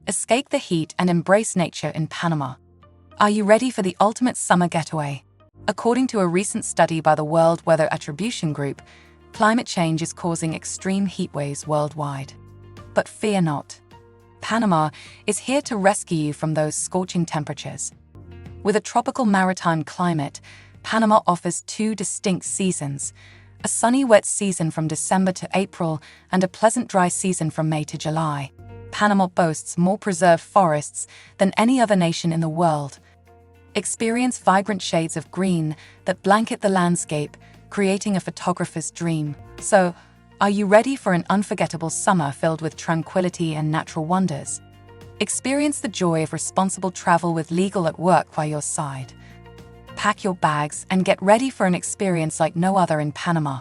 Escape the heat and embrace nature in Panama. Are you ready for the ultimate summer getaway? According to a recent study by the World Weather Attribution Group, climate change is causing extreme heatwaves worldwide. But fear not. Panama is here to rescue you from those scorching temperatures. With a tropical maritime climate, Panama offers two distinct seasons: a sunny wet season from December to April and a pleasant dry season from May to July. Panama boasts more preserved forests than any other nation in the world. Experience vibrant shades of green that blanket the landscape, creating a photographer's dream. So, are you ready for an unforgettable summer filled with tranquility and natural wonders? Experience the joy of responsible travel with legal at work by your side. Pack your bags and get ready for an experience like no other in Panama.